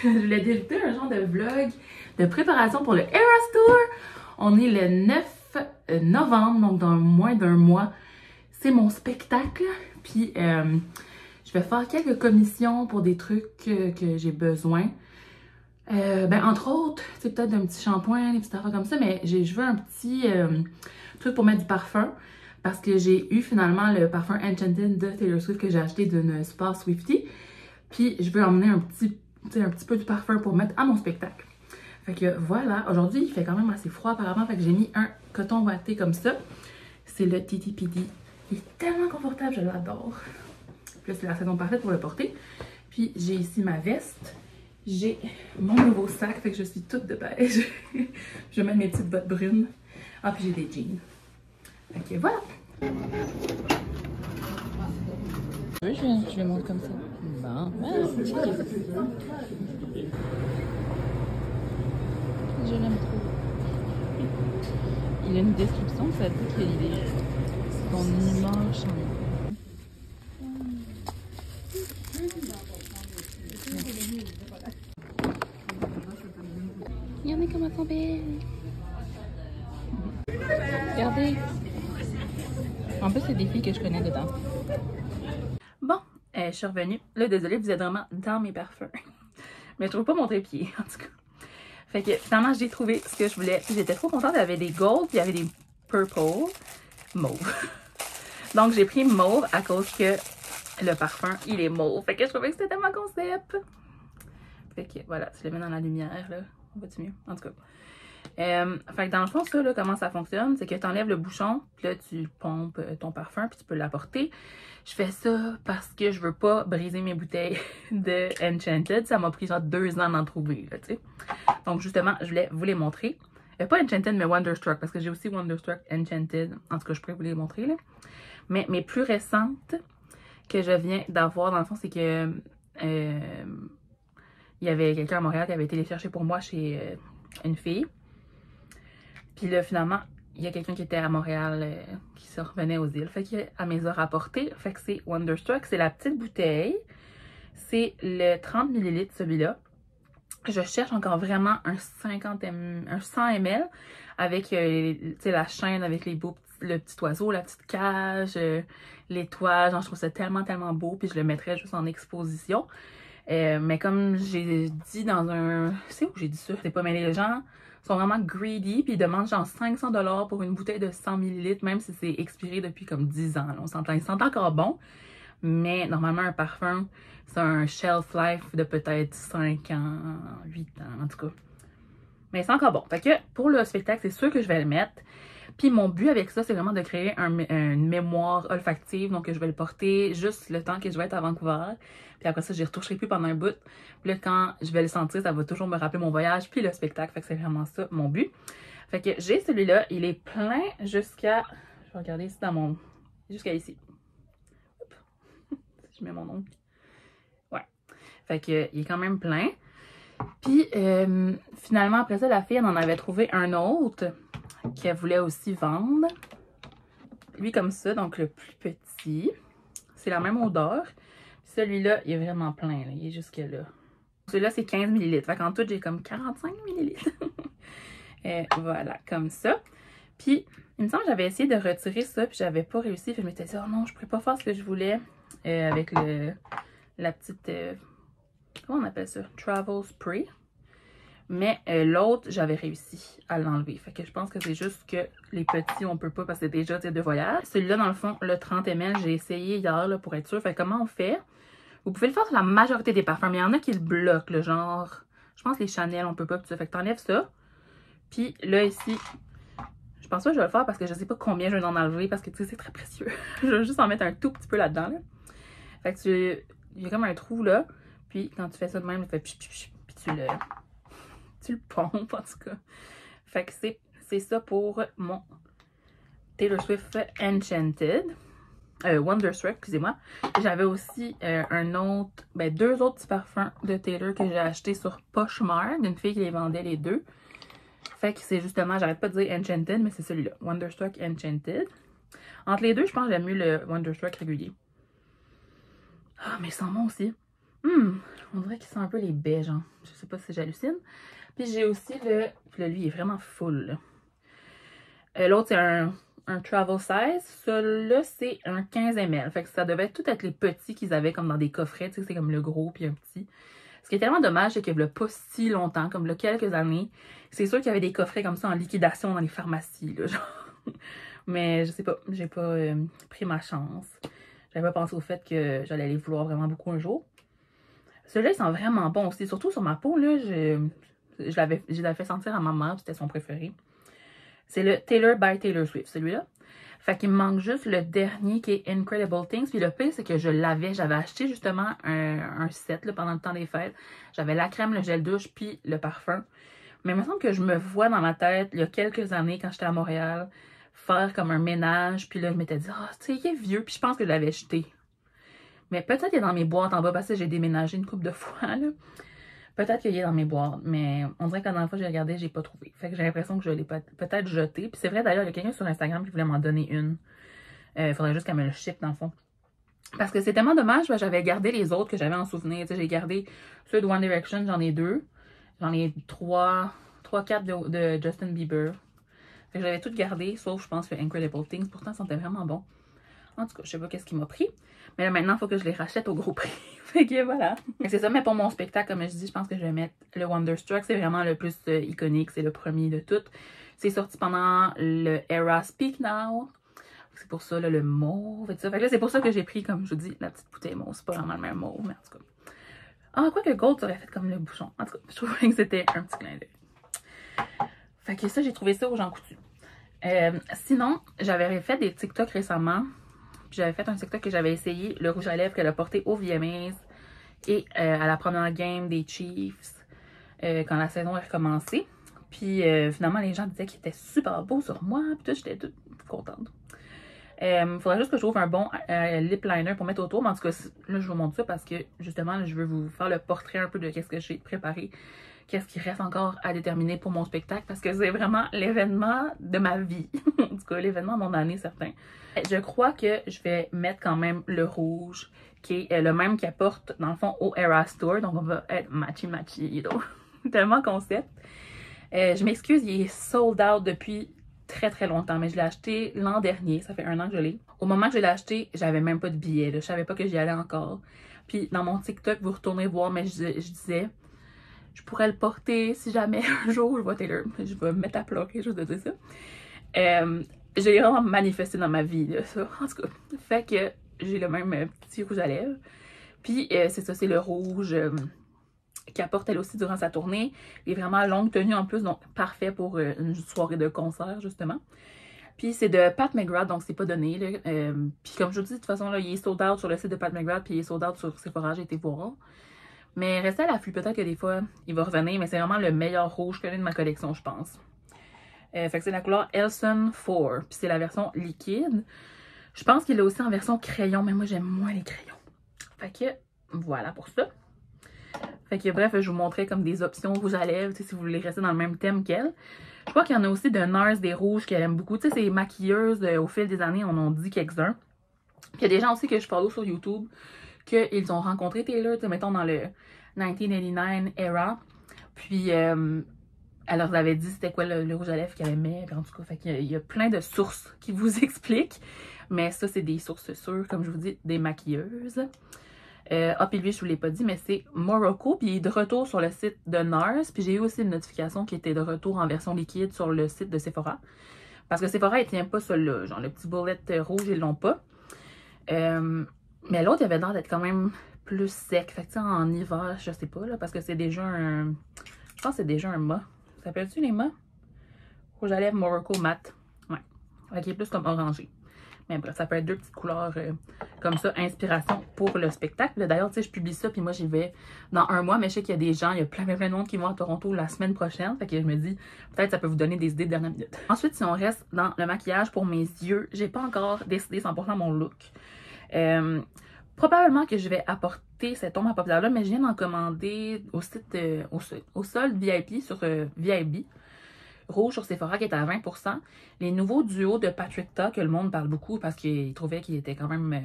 Je voulais débuter un genre de vlog de préparation pour le Eras Tour. On est le 9 novembre, donc dans moins d'un mois. C'est mon spectacle. Puis je vais faire quelques commissions pour des trucs que j'ai besoin. Entre autres, c'est peut-être d'un petit shampoing, des petites affaires comme ça, mais je veux un petit truc pour mettre du parfum. Parce que j'ai eu finalement le parfum Enchanted de Taylor Swift que j'ai acheté d'une Spa Swiftie. Puis je veux emmener un petit peu de parfum pour mettre à mon spectacle. Fait que voilà, aujourd'hui il fait quand même assez froid apparemment, fait que j'ai mis un coton ouaté comme ça. C'est le TTPD. Il est tellement confortable, je l'adore. Puis là c'est la saison parfaite pour le porter. Puis j'ai ici ma veste. J'ai mon nouveau sac, fait que je suis toute de beige. Je vais mettre mes petites bottes brunes. Ah, puis j'ai des jeans. Fait que voilà. Je vais monter comme ça. Bon, je l'aime trop. Il a une description, ça dit qu'il est son humeur change. Regardez comment elles sont belles. Regardez. En plus, c'est des filles que je connais dedans. Bon, je suis revenue. Là, désolée, vous êtes vraiment dans mes parfums. Mais je trouve pas mon trépied, en tout cas. Fait que finalement, j'ai trouvé ce que je voulais. J'étais trop contente. Il y avait des gold, puis il y avait des purple, mauve. Donc, j'ai pris mauve à cause que le parfum, il est mauve. Fait que je trouvais que c'était tellement concept. Fait que voilà, tu le mets dans la lumière, là. On va-tu mieux? En tout cas. Fait que dans le fond, ça, là, comment ça fonctionne, c'est que tu enlèves le bouchon, puis là, tu pompes ton parfum, puis tu peux l'apporter. Je fais ça parce que je veux pas briser mes bouteilles de Enchanted. Ça m'a pris genre 2 ans d'en trouver, là, tu sais. Donc, justement, je voulais vous les montrer. Pas Enchanted, mais Wonderstruck, parce que j'ai aussi Wonderstruck Enchanted. En tout cas, je pourrais vous les montrer, là. Mais mes plus récentes que je viens d'avoir, dans le fond, c'est que il y avait quelqu'un à Montréal qui avait été les chercher pour moi chez une fille. Puis là, finalement, il y a quelqu'un qui était à Montréal qui se revenait aux îles. Fait qu'elle me les a rapportés. Fait que c'est Wonderstruck. C'est la petite bouteille. C'est le 30 ml celui-là. Je cherche encore vraiment un 100 ml avec la chaîne avec le petit oiseau, la petite cage, l'étoile. Je trouve ça tellement, tellement beau. Puis je le mettrais juste en exposition. Mais comme j'ai dit dans un... C'est où j'ai dit ça? C'est pas, mais les gens sont vraiment greedy, puis ils demandent genre 500 $ pour une bouteille de 100 ml, même si c'est expiré depuis comme 10 ans. Là, on s'entend, ils sentent encore bon, mais normalement un parfum, c'est un shelf life de peut-être 5 ans, 8 ans, en tout cas. Mais c'est encore bon. Fait que pour le spectacle, c'est sûr que je vais le mettre. Puis mon but avec ça, c'est vraiment de créer une mémoire olfactive. Donc je vais le porter juste le temps que je vais être à Vancouver. Puis après ça, je ne retoucherai plus pendant un bout. Puis là, quand je vais le sentir, ça va toujours me rappeler mon voyage puis le spectacle. Fait que c'est vraiment ça mon but. Fait que j'ai celui-là. Il est plein jusqu'à... Je vais regarder ici dans mon... Jusqu'à ici. Oups. Je mets mon nom. Ouais. Fait que il est quand même plein. Puis finalement, après ça, la fille, elle en avait trouvé un autre qu'elle voulait aussi vendre. Lui comme ça, donc le plus petit. C'est la même odeur. Celui-là, il est vraiment plein, là. Il est jusque là. Celui-là, c'est 15 ml. Fait qu'en tout, j'ai comme 45 ml. Voilà, comme ça. Puis, il me semble que j'avais essayé de retirer ça, puis j'avais pas réussi. Puis je m'étais dit, oh non, je pourrais pas faire ce que je voulais avec la petite... comment on appelle ça? Travel Spray. Mais l'autre, j'avais réussi à l'enlever. Fait que je pense que c'est juste que les petits, on peut pas parce que c'est déjà de voyage. Celui-là, dans le fond, le 30 ml, j'ai essayé hier là, pour être sûre. Fait que comment on fait? Vous pouvez le faire sur la majorité des parfums, mais il y en a qui le bloquent, le genre... Je pense que les Chanel, on peut pas. Fait que t'enlèves ça. Puis là, ici, je pense pas que je vais le faire parce que je sais pas combien je vais en enlever parce que tu sais, c'est très précieux. Je vais juste en mettre un tout petit peu là-dedans. Là. Fait que il y a comme un trou là. Puis quand tu fais ça de même, tu fais puis tu le pompes en tout cas. Fait que c'est ça pour mon Taylor Swift Enchanted. Wonderstruck, excusez-moi. J'avais aussi deux autres petits parfums de Taylor que j'ai achetés sur Poshmark, d'une fille qui les vendait les deux. Fait que c'est justement, j'arrête pas de dire Enchanted, mais c'est celui-là. Wonderstruck Enchanted. Entre les deux, je pense que j'aime mieux le Wonderstruck régulier. Ah, mais il sent bon aussi. On dirait qu'il sent un peu les baies, genre. Je sais pas si j'hallucine. Puis j'ai aussi le... Puis là, lui, il est vraiment full, l'autre, c'est un travel size. Celui-là, c'est un 15 ml. Fait que ça devait tout être les petits qu'ils avaient comme dans des coffrets. Tu sais, c'est comme le gros puis un petit. Ce qui est tellement dommage, c'est qu'il n'y a pas si longtemps, comme là, quelques années, c'est sûr qu'il y avait des coffrets comme ça en liquidation dans les pharmacies, là, genre. Mais je sais pas, j'ai pas pris ma chance. J'avais pas pensé au fait que j'allais les vouloir vraiment beaucoup un jour. Celui-là, il sent vraiment bon aussi. Surtout sur ma peau, là, je l'avais fait sentir à ma mère, c'était son préféré. C'est le Taylor by Taylor Swift, celui-là. Fait qu'il me manque juste le dernier qui est Incredible Things. Puis le pire, c'est que j'avais acheté justement un set là, pendant le temps des fêtes. J'avais la crème, le gel douche, puis le parfum. Mais il me semble que je me vois dans ma tête, il y a quelques années, quand j'étais à Montréal, faire comme un ménage. Puis là, je m'étais dit, ah, tu sais, il est vieux. Puis je pense que je l'avais jeté. Mais peut-être qu'il est dans mes boîtes en bas parce que j'ai déménagé une couple de fois, là. Peut-être qu'il est dans mes boîtes, mais on dirait que la dernière fois que j'ai regardé, j'ai pas trouvé. Fait que j'ai l'impression que je l'ai peut-être jeté. Puis c'est vrai, d'ailleurs, il y a quelqu'un sur Instagram qui voulait m'en donner une. Il faudrait juste qu'elle me le ship, dans le fond. Parce que c'est tellement dommage, j'avais gardé les autres que j'avais en souvenir. J'ai gardé ceux de One Direction, j'en ai 2. J'en ai 3, 4 de Justin Bieber. Fait que j'avais tout gardé, sauf, je pense, que Incredible Things. Pourtant, ça sentait vraiment bon. En tout cas, je sais pas qu'est-ce qui m'a pris. Mais là, maintenant, il faut que je les rachète au gros prix. Fait que voilà. C'est ça, mais pour mon spectacle, comme je dis, je pense que je vais mettre le Wonderstruck. C'est vraiment le plus iconique. C'est le premier de toutes. C'est sorti pendant le Era Speak Now. C'est pour ça, là, le mauve et tout ça. Fait que là, c'est pour ça que j'ai pris, comme je vous dis, la petite bouteille mauve. C'est pas vraiment le même mauve, mais en tout cas. Ah, quoi que Gold aurait fait comme le bouchon. En tout cas, je trouvais que c'était un petit clin d'œil. Fait que ça, j'ai trouvé ça au Jean Coutu. Sinon, j'avais fait des TikTok récemment. Puis j'avais fait un TikTok que j'avais essayé, le rouge à lèvres qu'elle a porté au VMAs et à la première game des Chiefs quand la saison a recommencé. Puis finalement, les gens disaient qu'il était super beau sur moi. Puis tout, j'étais toute contente. Il faudrait juste que je trouve un bon lip liner pour mettre autour. Mais en tout cas, là, je vous montre ça parce que justement, là, je veux vous faire le portrait un peu de qu'est-ce que j'ai préparé. Qu'est-ce qui reste encore à déterminer pour mon spectacle. Parce que c'est vraiment l'événement de ma vie. En tout cas, l'événement de mon année, certain. Je crois que je vais mettre quand même le rouge, qui est le même qu'elle porte, dans le fond, au Era Store. Donc, on va être matchy-matchy. Tellement concept. Je m'excuse, il est sold out depuis très très longtemps, mais je l'ai acheté l'an dernier. Ça fait 1 an que je l'ai. Au moment que je l'ai acheté, j'avais même pas de billet. Je savais pas que j'y allais encore. Puis, dans mon TikTok, vous retournez voir, mais je disais... Je pourrais le porter si jamais un jour je vois Taylor. Je vais me mettre à pleurer juste de dire ça. Je l'ai vraiment manifesté dans ma vie, là, ça. En tout cas, fait que j'ai le même petit rouge à lèvres. Puis c'est ça, c'est le rouge qu'elle porte elle aussi durant sa tournée. Il est vraiment longue tenue en plus, donc parfait pour une soirée de concert, justement. Puis c'est de Pat McGrath, donc c'est pas donné. Là. Puis comme je vous dis, de toute façon, là, il est sold out sur le site de Pat McGrath, puis il est sold out sur Sephora, j'ai été voir. Mais restez à l'affût, peut-être que des fois, il va revenir, mais c'est vraiment le meilleur rouge que j'ai de ma collection, je pense. Fait que c'est la couleur Elson 4, puis c'est la version liquide. Je pense qu'il est aussi en version crayon, mais moi, j'aime moins les crayons. Fait que, voilà pour ça. Fait que, bref, je vous montrais comme des options rouges à lèvres, si vous voulez rester dans le même thème qu'elle. Je crois qu'il y en a aussi de NARS, des rouges qu'elle aime beaucoup. Tu sais, ces maquilleuses, au fil des années, on en dit quelques-uns. Puis il y a des gens aussi que je follow sur YouTube, qu'ils ont rencontré Taylor, tu sais, mettons dans le 1989 era. Puis, elle leur avait dit c'était quoi le rouge à lèvres qu'elle aimait. Puis en tout cas, fait qu'il y a plein de sources qui vous expliquent. Mais ça, c'est des sources sûres, comme je vous dis, des maquilleuses. Puis lui, je vous l'ai pas dit, mais c'est Morocco. Puis il est de retour sur le site de NARS. Puis j'ai eu aussi une notification qui était de retour en version liquide sur le site de Sephora. Parce que Sephora, ils ne tient pas celui-là. Genre, le petit bullet rouge, ils l'ont pas. Mais l'autre, il avait l'air d'être quand même plus sec. Fait que, en hiver, je sais pas, là, parce que c'est déjà un... Je pense que c'est déjà un mat. Ça s'appelle-tu les mats? Rouge à lèvres Morocco Matte. Ouais. Fait qu'il est plus comme orangé. Mais bref, ça peut être 2 petites couleurs comme ça, inspiration pour le spectacle. D'ailleurs, tu sais, je publie ça, puis moi, j'y vais dans 1 mois, mais je sais qu'il y a des gens, il y a plein de monde qui vont à Toronto la semaine prochaine. Fait que je me dis, peut-être ça peut vous donner des idées de dernière minute. Ensuite, si on reste dans le maquillage pour mes yeux, j'ai pas encore décidé 100% mon look. Probablement que je vais apporter cette ombre à paupières là, mais je viens d'en commander au site, au solde VIP sur VIB. rouge sur Sephora qui est à 20%. Les nouveaux duos de Patrick Ta, que le monde parle beaucoup parce qu'ils trouvaient qu'ils étaient quand même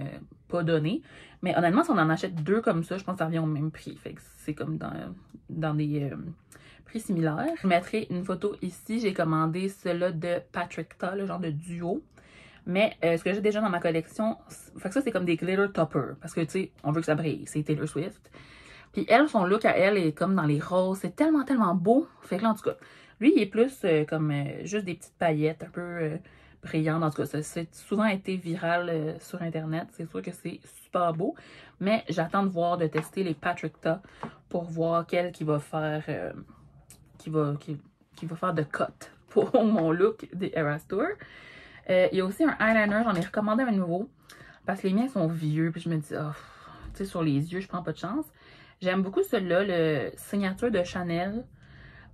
pas donnés. Mais honnêtement, si on en achète 2 comme ça, je pense que ça revient au même prix. Fait que c'est comme dans des prix similaires. Je mettrai une photo ici. J'ai commandé celle-là de Patrick Ta, le genre de duo. Mais ce que j'ai déjà dans ma collection, fait que ça c'est comme des glitter toppers. Parce que tu sais, on veut que ça brille. C'est Taylor Swift. Puis elle, son look à elle est comme dans les roses. C'est tellement, tellement beau. Fait que là, en tout cas, lui, il est plus comme juste des petites paillettes un peu brillantes. En tout cas, ça a souvent été viral sur Internet. C'est sûr que c'est super beau. Mais j'attends de voir, de tester les Patrick Ta pour voir quel qui va faire, qui va faire de cut pour mon look des Eras Tour. Il y a aussi un eyeliner, j'en ai recommandé un nouveau. Parce que les miens sont vieux. Puis je me dis, oh, tu sais, sur les yeux, je prends pas de chance. J'aime beaucoup celui-là, le signature de Chanel.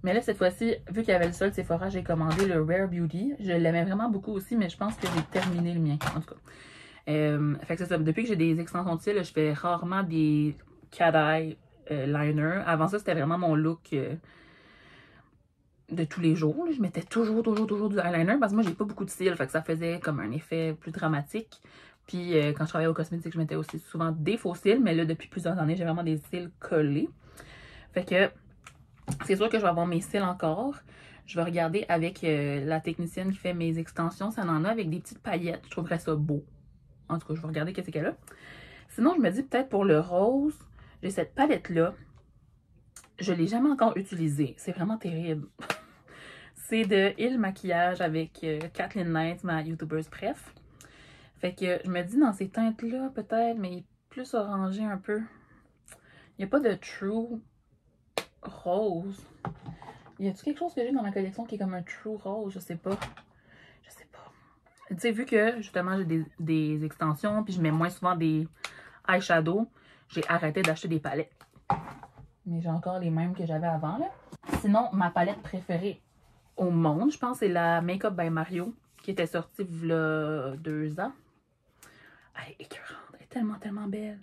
Mais là, cette fois-ci, vu qu'il y avait le sol Sephora, j'ai commandé le Rare Beauty. Je l'aimais vraiment beaucoup aussi, mais je pense que j'ai terminé le mien, en tout cas. Fait que c'est ça. Depuis que j'ai des extensions de cils, je fais rarement des cat-eye liner. Avant ça, c'était vraiment mon look de tous les jours. Je mettais toujours du eyeliner parce que moi, j'ai pas beaucoup de cils. Fait que ça faisait comme un effet plus dramatique. Puis quand je travaillais au cosmétique, je mettais aussi souvent des faux cils. Mais là, depuis plusieurs années, j'ai vraiment des cils collés. Fait que c'est sûr que je vais avoir mes cils encore. Je vais regarder avec la technicienne qui fait mes extensions. Ça en a avec des petites paillettes. Je trouverais ça beau. En tout cas, je vais regarder qu'est-ce qu'elle a. Sinon, je me dis peut-être pour le rose, j'ai cette palette-là. Je ne l'ai jamais encore utilisée. C'est vraiment terrible. C'est de Il Maquillage avec Kathleen Knight, ma YouTubeuse préf. Fait que je me dis dans ces teintes-là, peut-être, mais plus orangé un peu. Il n'y a pas de true rose. Y a-t-il quelque chose que j'ai dans ma collection qui est comme un true rose? Je sais pas. Je sais pas. Tu sais, vu que justement j'ai des extensions, puis je mets moins souvent des eyeshadows, j'ai arrêté d'acheter des palettes. Mais j'ai encore les mêmes que j'avais avant, là. Sinon, ma palette préférée au monde, je pense, c'est la Makeup by Mario, qui était sortie il y a 2 ans. Elle est écœurante, elle est tellement, tellement belle.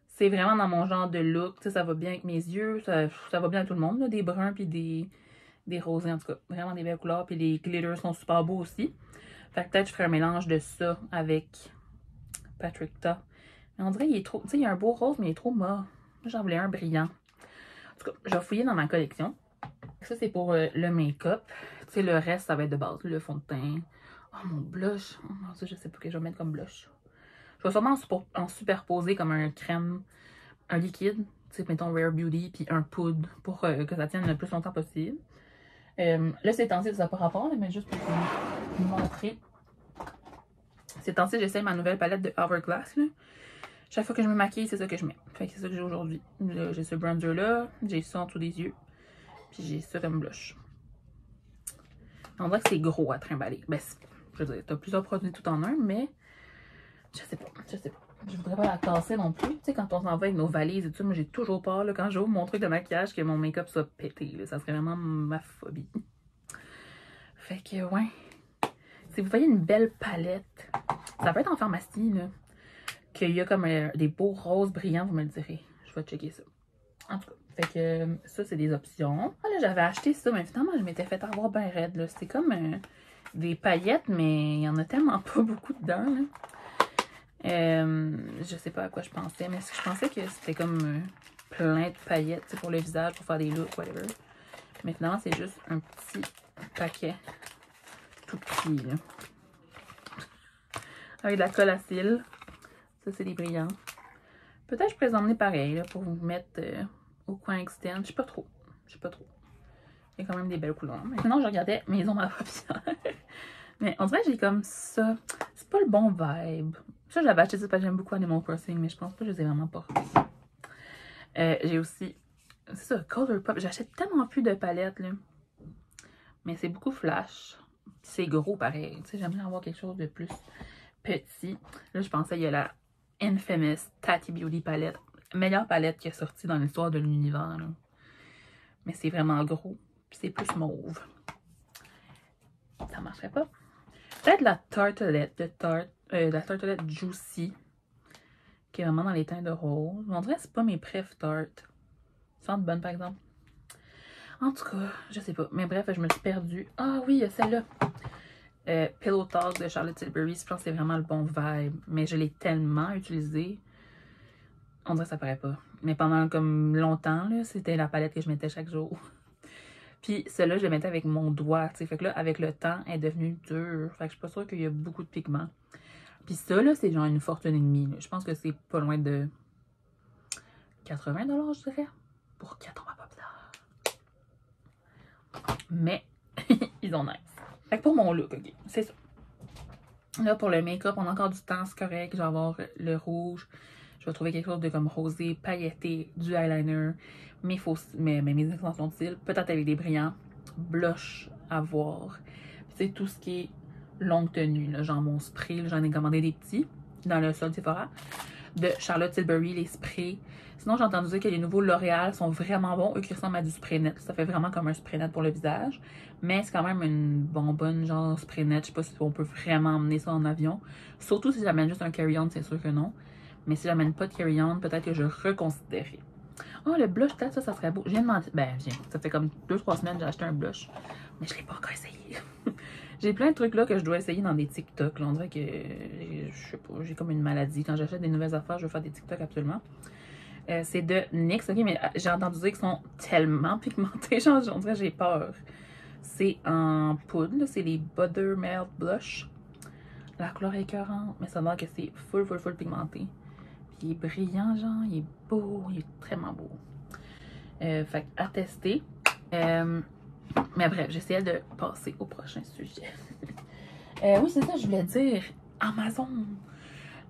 C'est vraiment dans mon genre de look, tu sais, ça va bien avec mes yeux, ça va bien à tout le monde, là, des bruns puis des rosés en tout cas. Vraiment des belles couleurs, puis les glitters sont super beaux aussi. Fait que peut-être je ferai un mélange de ça avec Patrick Ta. Mais on dirait qu'il est trop, tu sais, il y a un beau rose, mais il est trop mort. Moi, j'en voulais un brillant. En tout cas, je vais fouiller dans ma collection. Ça, c'est pour le make-up. Tu sais, le reste, ça va être de base. Le fond de teint. Oh, mon blush. Oh, non, ça, je sais pas ce que je vais mettre comme blush. Je vais sûrement en superposer comme un crème, un liquide. Tu sais, mettons Rare Beauty, puis un poudre pour que ça tienne le plus longtemps possible. Là, ces temps-ci, ça n'a pas rapport, là, mais juste pour vous montrer. Ces temps-ci, j'essaie ma nouvelle palette de Hourglass. Là. Chaque fois que je me maquille, c'est ça que je mets. Fait que c'est ça que j'ai aujourd'hui. J'ai ce bronzer-là, j'ai ça en dessous des yeux. Puis j'ai ça comme blush. On dirait que c'est gros à trimballer. Ben, je veux dire, t'as plusieurs produits tout en un, mais je sais pas. Je voudrais pas la casser non plus. Tu sais, quand on s'en va avec nos valises et tout, moi j'ai toujours peur, là, quand j'ouvre mon truc de maquillage, que mon make-up soit pété. Là. Ça serait vraiment ma phobie. Fait que, ouais. Si vous voyez une belle palette, ça peut être en pharmacie, là, qu'il y a comme des beaux roses brillants, vous me le direz. Je vais checker ça. En tout cas. Fait que ça, c'est des options. Ah là, j'avais acheté ça, mais finalement, je m'étais fait avoir bien raide. C'est comme des paillettes, mais il n'y en a tellement pas beaucoup dedans. Là. Je sais pas à quoi je pensais, mais je pensais que c'était comme plein de paillettes pour le visage, pour faire des looks, whatever. Mais finalement, c'est juste un petit paquet tout petit. Là. Avec de la colle à cils. Ça, c'est des brillants. Peut-être que je pourrais les emmener pareil là, pour vous mettre... au coin externe, je sais pas trop. Il y a quand même des belles couleurs. Mais sinon, je regardais mes ombres à paupières. Mais on dirait que j'ai comme ça. C'est pas le bon vibe. Ça, j'avais acheté ça parce que j'aime beaucoup Animal Crossing, mais je pense pas que je les ai vraiment portés. J'ai aussi, c'est ça, Colourpop. J'achète tellement plus de palettes, là. Mais c'est beaucoup flash. C'est gros, pareil. Tu sais, j'aimerais avoir quelque chose de plus petit. Là, je pensais, il y a la Infamous Tati Beauty palette. Meilleure palette qui est sortie dans l'histoire de l'univers. Mais c'est vraiment gros. Puis c'est plus mauve. Ça marcherait pas. Peut-être la tartelette la tartelette Juicy. Qui est vraiment dans les teints de rose. On dirait que c'est pas mes préf tartes. Elles sentent bonnes par exemple. En tout cas, je sais pas. Mais bref, je me suis perdue. Ah oui, il y a celle-là. Pillow Talk de Charlotte Tilbury. Je pense que c'est vraiment le bon vibe. Mais je l'ai tellement utilisé. On dirait que ça paraît pas. Mais pendant comme longtemps, c'était la palette que je mettais chaque jour. Puis celle-là, je le mettais avec mon doigt, tu sais. Fait que là, avec le temps, elle est devenue dure. Fait que je suis pas sûre qu'il y a beaucoup de pigments. Puis ça, là, c'est genre une fortune et demie. Là. Je pense que c'est pas loin de 80 $, je dirais. Pour 80 $. Mais, ils ont nice. Fait que pour mon look, ok, c'est ça. Là, pour le make-up, on a encore du temps, c'est correct. Je vais avoir le rouge. Je vais trouver quelque chose de comme rosé, pailleté, du eyeliner, mes extensions de cils, peut-être avec des brillants, blush à voir. Tu sais, tout ce qui est longue tenue, là, genre mon spray, j'en ai commandé des petits dans le sol Sephora de Charlotte Tilbury, les sprays. Sinon, j'ai entendu dire que les nouveaux L'Oréal sont vraiment bons, eux qui ressemblent à du spray net. Ça fait vraiment comme un spray net pour le visage, mais c'est quand même une bonbonne genre spray net. Je sais pas si on peut vraiment emmener ça en avion. Surtout si j'amène juste un carry-on, c'est sûr que non. Mais si j'amène pas de carry-on, peut-être que je reconsidérerai. Oh, le blush, peut-être ça serait beau. Je viens de m'en... Ben, ça fait comme 2-3 semaines que j'ai acheté un blush. Mais je l'ai pas encore essayé. J'ai plein de trucs là que je dois essayer dans des TikTok. Là. On dirait que, je sais pas, j'ai comme une maladie. Quand j'achète des nouvelles affaires, je veux faire des TikTok absolument. C'est de NYX, ok, mais j'ai entendu dire qu'ils sont tellement pigmentés. Genre, on dirait que j'ai peur. C'est en poudre, c'est les Buttermilk Blush. La couleur est écœurante, mais ça a l'air que c'est full pigmenté. Puis il est brillant, genre, il est beau, il est vraiment beau. Fait à tester. Mais bref, j'essayais de passer au prochain sujet. Oui, c'est ça, je voulais dire. Amazon.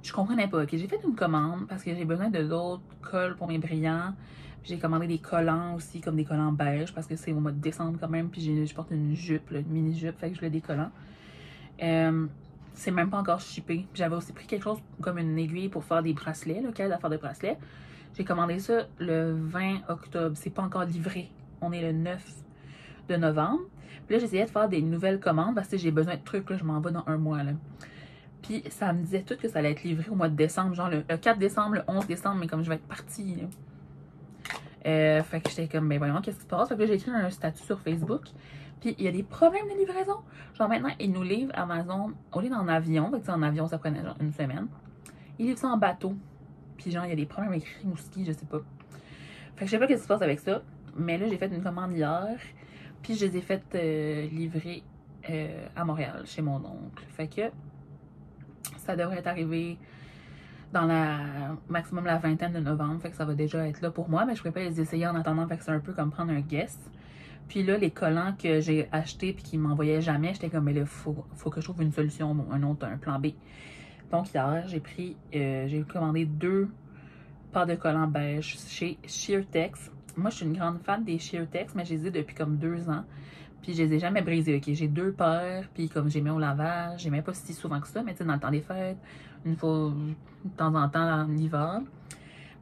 Je comprenais pas. Okay, j'ai fait une commande parce que j'ai besoin de d'autres cols pour mes brillants. J'ai commandé des collants aussi, comme des collants beige, parce que c'est au mois de décembre quand même. Puis je porte une jupe, là, une mini-jupe, fait que je voulais des collants. C'est même pas encore shippé. J'avais aussi pris quelque chose comme une aiguille pour faire des bracelets, là, à faire des bracelets. J'ai commandé ça le 20 octobre. C'est pas encore livré. On est le 9 de novembre. Puis là, j'essayais de faire des nouvelles commandes parce que j'ai besoin de trucs. Là, je m'en vais dans un mois. Là. Puis ça me disait tout que ça allait être livré au mois de décembre. Genre le 4 décembre, le 11 décembre. Mais comme je vais être partie. Fait que j'étais comme, ben voyons, qu'est-ce qui se passe? Fait que là, j'ai écrit un statut sur Facebook. Puis il y a des problèmes de livraison. Genre maintenant, ils nous livrent Amazon au lieu d'en avion. Fait que en avion, ça prenait genre une semaine. Ils livrent ça en bateau. Puis genre, il y a des problèmes avec Rimouski, je sais pas. Fait que je sais pas qu'est-ce qui se passe avec ça. Mais là, j'ai fait une commande hier. Puis je les ai faites livrer à Montréal, chez mon oncle. Fait que ça devrait être arrivé dans maximum la vingtaine de novembre. Fait que ça va déjà être là pour moi. Mais je pourrais pas les essayer en attendant. Fait que c'est un peu comme prendre un guess. Puis là, les collants que j'ai achetés puis qui m'envoyaient jamais, j'étais comme, mais là, faut que je trouve une solution, un plan B. Donc hier, j'ai commandé 2 paires de collants beige chez Sheertex. Moi, je suis une grande fan des Sheertex, mais je les ai depuis comme 2 ans. Puis je les ai jamais brisés, ok? J'ai 2 paires, puis comme j'ai mis au lavage, j'ai même pas si souvent que ça, mais tu sais, dans le temps des fêtes, une fois de temps en temps dans l'hiver.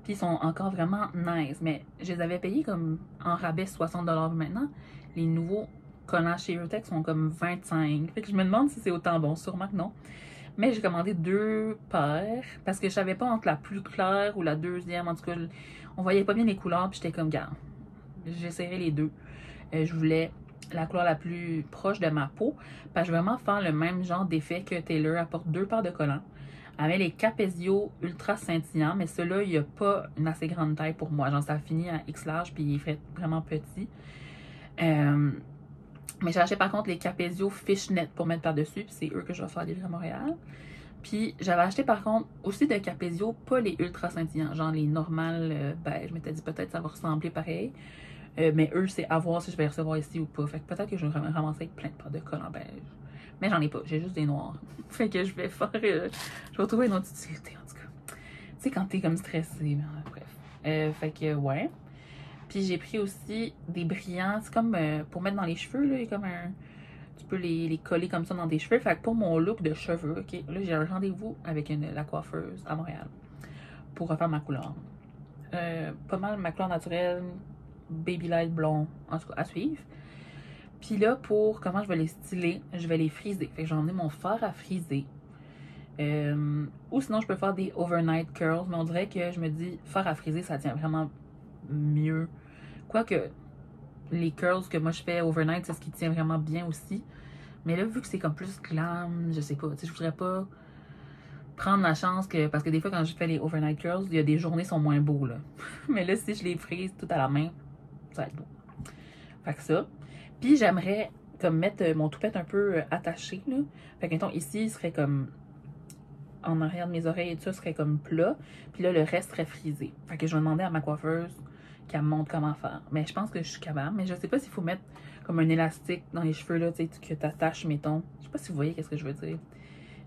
Puis ils sont encore vraiment nice. Mais je les avais payés comme en rabais 60 $ maintenant. Les nouveaux collants chez Sheertex sont comme 25. Fait que je me demande si c'est autant bon. Sûrement que non. Mais j'ai commandé 2 paires parce que je savais pas entre la plus claire ou la deuxième. En tout cas, on voyait pas bien les couleurs. Puis j'étais comme, garde, j'essaierai les deux. Je voulais la couleur la plus proche de ma peau. Parce que je veux vraiment faire le même genre d'effet que Taylor. Apporte 2 paires de collants. Avec les Capezio ultra scintillants, mais ceux-là, il n'y a pas une assez grande taille pour moi. Genre, ça finit à X large, puis il est fait vraiment petit. Mais j'ai acheté par contre les Capezio Fishnet pour mettre par-dessus, puis c'est eux que je vais faire livrer à Montréal. Puis j'avais acheté par contre aussi de Capezio, pas les ultra scintillants, genre les normales beige. Je m'étais dit peut-être ça va ressembler pareil. Mais eux, c'est à voir si je vais les recevoir ici ou pas. Fait que peut-être que je vais ramasser avec plein de paires de collants beige. Mais j'en ai pas, j'ai juste des noirs. Fait que je vais faire. Je vais trouver une autre utilité en tout cas. Tu sais, quand t'es comme stressé, bref. Fait que ouais. Puis j'ai pris aussi des brillants. C'est comme pour mettre dans les cheveux, là. Il y a comme un. Tu peux les coller comme ça dans tes cheveux. Fait que pour mon look de cheveux, ok. Là, j'ai un rendez-vous avec la coiffeuse à Montréal pour refaire ma couleur. Pas mal ma couleur naturelle, baby light blond, en tout cas à suivre. Puis là, pour comment je vais les styler, je vais les friser. Fait que j'ai emmené mon fer à friser. Ou sinon, je peux faire des overnight curls. Mais on dirait que je me dis, fer à friser, ça tient vraiment mieux. Quoique, les curls que moi je fais overnight, c'est ce qui tient vraiment bien aussi. Mais là, vu que c'est comme plus glam, je sais pas, tu sais, je voudrais pas prendre la chance que, parce que des fois quand je fais les overnight curls, il y a des journées qui sont moins beaux, là. Mais là, si je les frise tout à la main, ça va être beau. Fait que ça. Puis j'aimerais comme mettre mon toupette un peu attaché, là. Fait que, mettons, ici, il serait comme en arrière de mes oreilles et tout ça serait comme plat. Puis là, le reste serait frisé. Fait que je vais demander à ma coiffeuse qu'elle me montre comment faire. Mais je pense que je suis capable. Mais je sais pas s'il faut mettre comme un élastique dans les cheveux, là, tu sais, que t'attaches, mettons. Je sais pas si vous voyez qu'est-ce que je veux dire.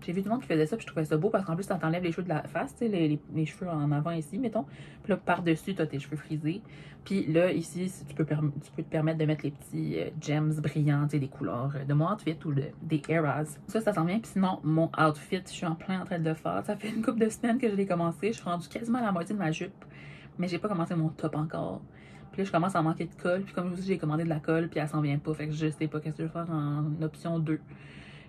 J'ai vu du monde qui faisait ça, puis je trouvais ça beau parce qu'en plus, ça t'enlève les cheveux de la face, tu sais, les cheveux en avant ici, mettons. Puis là, par-dessus, t'as tes cheveux frisés. Puis là, ici, tu peux te permettre de mettre les petits gems brillants, tu sais, des couleurs de mon outfit ou des eras. Ça s'en vient. Puis sinon, mon outfit, je suis en plein en train de le faire. Ça fait une couple de semaines que je l'ai commencé. Je suis rendue quasiment à la moitié de ma jupe, mais j'ai pas commencé mon top encore. Puis là, je commence à manquer de colle. Puis comme je vous dis, j'ai commandé de la colle, puis elle s'en vient pas. Fait que je sais pas qu'est-ce que je vais faire en option 2.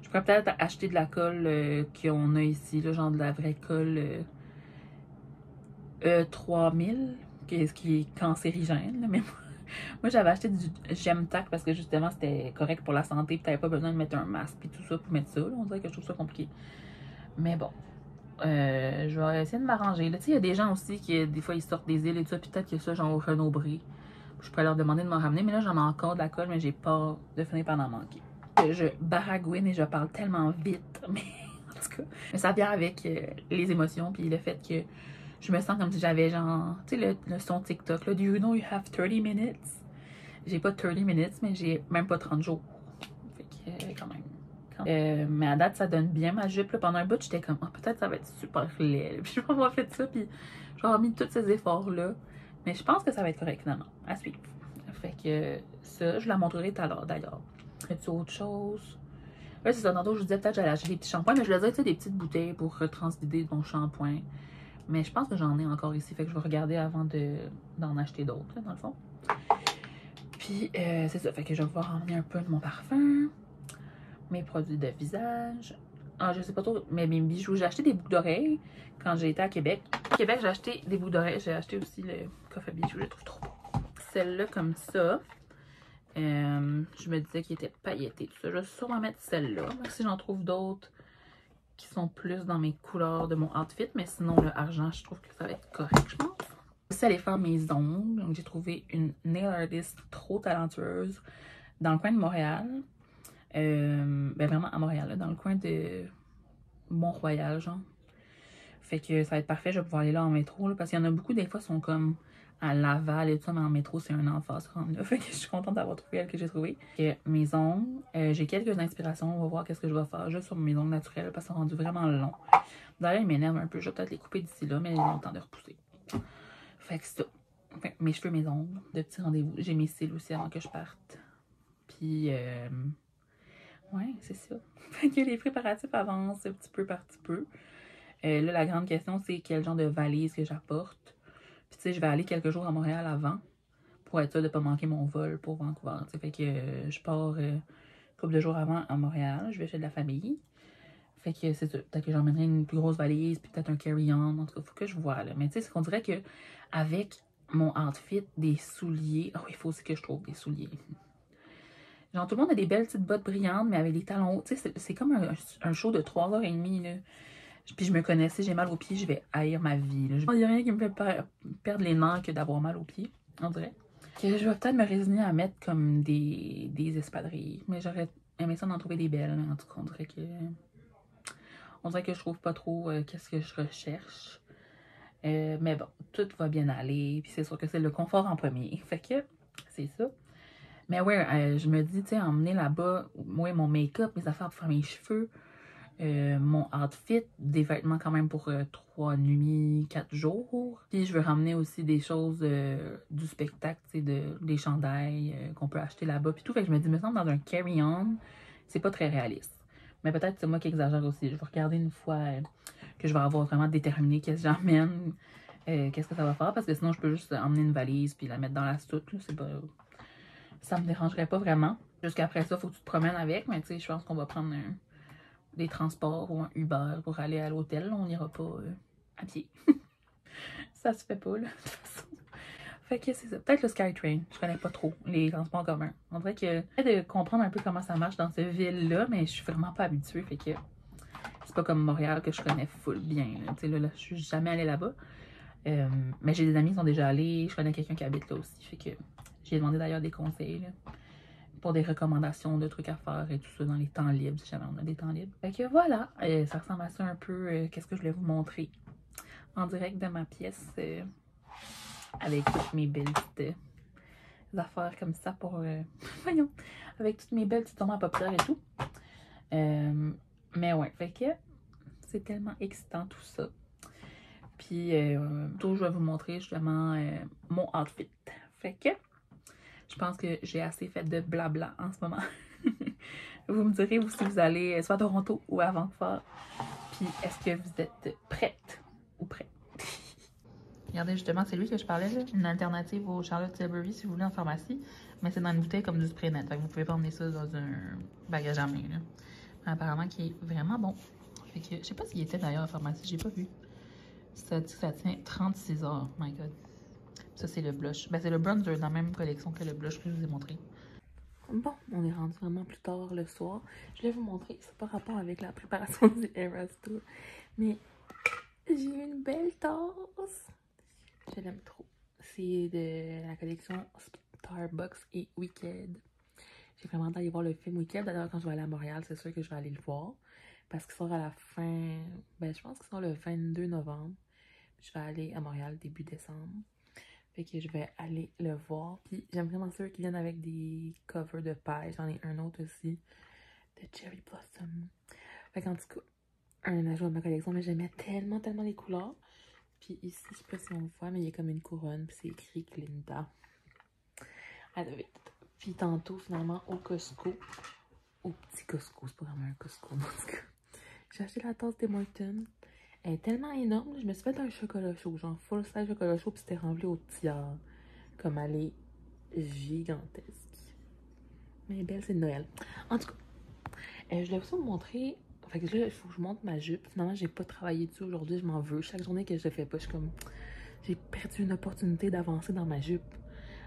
Je pourrais peut-être acheter de la colle qu'on a ici, là, genre de la vraie colle E3000, qui est cancérigène. Là, mais moi j'avais acheté du Gemtac parce que justement c'était correct pour la santé, puis t'avais pas besoin de mettre un masque et tout ça pour mettre ça. Là, on dirait que je trouve ça compliqué. Mais bon, je vais essayer de m'arranger. Tu sais, il y a des gens aussi qui, des fois, ils sortent des îles et tout ça, puis peut-être qu'il y a ça genre au Renaud-Bré. Je pourrais leur demander de m'en ramener, mais là j'en ai encore de la colle, mais j'ai peur de finir par en manquer. Je baragouine et je parle tellement vite, mais en tout cas, mais ça vient avec les émotions puis le fait que je me sens comme si j'avais genre, tu sais, le son TikTok, là, do you know you have 30 minutes? J'ai pas 30 minutes, mais j'ai même pas 30 jours. Fait que, quand même. Mais à date, ça donne bien ma jupe. Là. Pendant un bout, j'étais comme, oh, peut-être ça va être super laid. Puis je vais avoir fait ça, puis je vais avoir mis tous ces efforts-là. Mais je pense que ça va être correct finalement, à suivre. Fait que ça, je la montrerai tout à l'heure d'ailleurs. As-tu autre chose? Là, c'est ça. Tantôt, je vous disais peut-être que j'allais acheter des petits shampoings, mais je leur disais, tu sais, des petites bouteilles pour transvider mon shampoing. Mais je pense que j'en ai encore ici. Fait que je vais regarder avant d'en acheter d'autres, dans le fond. Puis, c'est ça. Fait que je vais pouvoir emmener un peu de mon parfum, mes produits de visage. Ah, je sais pas trop, mais mes bijoux. J'ai acheté des boucles d'oreilles quand j'ai été à Québec. À Québec, j'ai acheté des boucles d'oreilles. J'ai acheté aussi le coffre à bijoux. Je le trouve trop beau. Celle-là, comme ça. Je me disais qu'il était pailleté, tout ça. Je vais sûrement mettre celle-là. Si j'en trouve d'autres qui sont plus dans mes couleurs de mon outfit. Mais sinon, le argent, je trouve que ça va être correct, je pense. Je vais aller faire mes ongles. Donc, j'ai trouvé une nail artist trop talentueuse dans le coin de Montréal. Ben vraiment à Montréal, là, dans le coin de Mont-Royal, genre. Fait que ça va être parfait. Je vais pouvoir aller là en métro. Là, parce qu'il y en a beaucoup, des fois, sont comme à Laval et tout ça, mais en métro, c'est un enfer se rendre là. Fait que je suis contente d'avoir trouvé elle que j'ai trouvée. Mes ongles, j'ai quelques inspirations. On va voir qu'est-ce que je vais faire juste sur mes ongles naturels parce qu'ils sont rendus vraiment longs. D'ailleurs, ils m'énervent un peu. Je vais peut-être les couper d'ici là, mais ils ont le temps de repousser. Fait que c'est ça. Fait, mes cheveux, mes ongles, de petits rendez-vous. J'ai mes cils aussi avant que je parte. Puis, ouais, c'est ça. Fait que les préparatifs avancent petit peu par petit peu. Là, la grande question, c'est quel genre de valise que j'apporte. Puis, tu sais, je vais aller quelques jours à Montréal avant pour être sûr de ne pas manquer mon vol pour Vancouver. T'sais. Fait que je pars une couple de jours avant à Montréal. Je vais chez de la famille. Fait que c'est ça. Peut-être que j'emmènerai une plus grosse valise, puis peut-être un carry-on. En tout cas, il faut que je vois. Là. Mais tu sais, c'est qu'on dirait que avec mon outfit, des souliers. Ah oui, il faut aussi que je trouve des souliers. Genre, tout le monde a des belles petites bottes brillantes, mais avec des talons hauts. Tu sais, c'est comme un show de 3h30, là. Puis je me connaissais, j'ai mal aux pieds, je vais haïr ma vie. Il n'y a rien qui me fait perdre les nerfs que d'avoir mal aux pieds, on dirait. Que je vais peut-être me résigner à mettre comme des espadrilles. Mais j'aurais aimé ça d'en trouver des belles. Mais en tout cas, on dirait que je trouve pas trop qu'est-ce que je recherche. Mais bon, tout va bien aller. Puis c'est sûr que c'est le confort en premier. Fait que c'est ça. Mais ouais, je me dis, tu sais, emmener là-bas, ouais, mon make-up, mes affaires pour faire mes cheveux, mon outfit, des vêtements quand même pour 3 nuits, 4 jours. Puis je veux ramener aussi des choses du spectacle, tu sais, des chandails qu'on peut acheter là-bas. Puis tout, fait que je me dis, me semble dans un carry-on, c'est pas très réaliste. Mais peut-être c'est moi qui exagère aussi. Je vais regarder une fois que je vais avoir vraiment déterminé qu'est-ce que j'emmène, qu'est-ce que ça va faire. Parce que sinon, je peux juste emmener une valise puis la mettre dans la soute. C'est pas... Ça me dérangerait pas vraiment. Jusqu'après ça, il faut que tu te promènes avec. Mais tu sais, je pense qu'on va prendre des transports ou un Uber pour aller à l'hôtel. On n'ira pas à pied. Ça se fait pas, là, de toute façon. Fait que c'est ça. Peut-être le SkyTrain. Je connais pas trop les transports en commun. On dirait que j'essaie de comprendre un peu comment ça marche dans cette ville-là, mais je suis vraiment pas habituée. Fait que c'est pas comme Montréal que je connais full bien. Tu sais, là, je suis jamais allée là-bas. Mais j'ai des amis qui sont déjà allés. Je connais quelqu'un qui habite là aussi. Fait que j'ai demandé d'ailleurs des conseils là, pour des recommandations de trucs à faire et tout ça dans les temps libres, si jamais on a des temps libres. Fait que voilà, ça ressemble à ça un peu. Qu'est-ce que je voulais vous montrer en direct de ma pièce. Avec toutes mes belles petites affaires comme ça pour... voyons, avec toutes mes belles petites tomates à paupières et tout. Mais ouais, fait que c'est tellement excitant tout ça. Puis, toujours je vais vous montrer justement mon outfit. Fait que je pense que j'ai assez fait de blabla en ce moment. Vous me direz vous, si vous allez soit à Toronto ou à Vancouver. Puis, est-ce que vous êtes prête ou prêt? Regardez, justement, c'est lui que je parlais, là. Une alternative au Charlotte Tilbury si vous voulez en pharmacie. Mais c'est dans une bouteille comme du spray net. Fait que vous pouvez pas emmener ça dans un bagage à main, là. Mais apparemment, qui est vraiment bon. Fait que, je sais pas s'il était d'ailleurs en pharmacie, j'ai pas vu. Ça dit que ça tient 36 heures. My God. Ça, c'est le blush. Ben, c'est le bronzer dans la même collection que le blush que je vous ai montré. Bon, on est rendu vraiment plus tard le soir. Je vais vous montrer, c'est pas rapport avec la préparation du Eras Tour. Mais j'ai une belle tasse. Je l'aime trop. C'est de la collection Starbucks et Wicked. J'ai vraiment hâte d'aller voir le film Wicked. D'ailleurs, quand je vais aller à Montréal, c'est sûr que je vais aller le voir. Parce qu'il sort à la fin... Ben, je pense qu'il sort le 22 novembre. Je vais aller à Montréal début décembre. Fait que je vais aller le voir. Puis j'aime vraiment ceux qui viennent avec des covers de paille. J'en ai un autre aussi. De Cherry Blossom. Fait qu'en tout cas, un ajout à ma collection. Mais j'aimais tellement les couleurs. Puis ici, je sais pas si on le voit, mais il y a comme une couronne, puis c'est écrit Glinda. Allez, puis tantôt, finalement, au Costco, au petit Costco, c'est pas vraiment un Costco, en tout cas, j'ai acheté la tasse Tim Hortons. Elle est tellement énorme, je me suis fait un chocolat chaud, genre full size chocolat chaud, puis c'était rempli au tiers. Comme elle est gigantesque. Mais belle, c'est de Noël. En tout cas, je voulais aussi vous montrer. Fait que là, il faut que je monte ma jupe. Finalement, j'ai pas travaillé dessus aujourd'hui, je m'en veux. Chaque journée que je le fais pas, je suis comme... J'ai perdu une opportunité d'avancer dans ma jupe.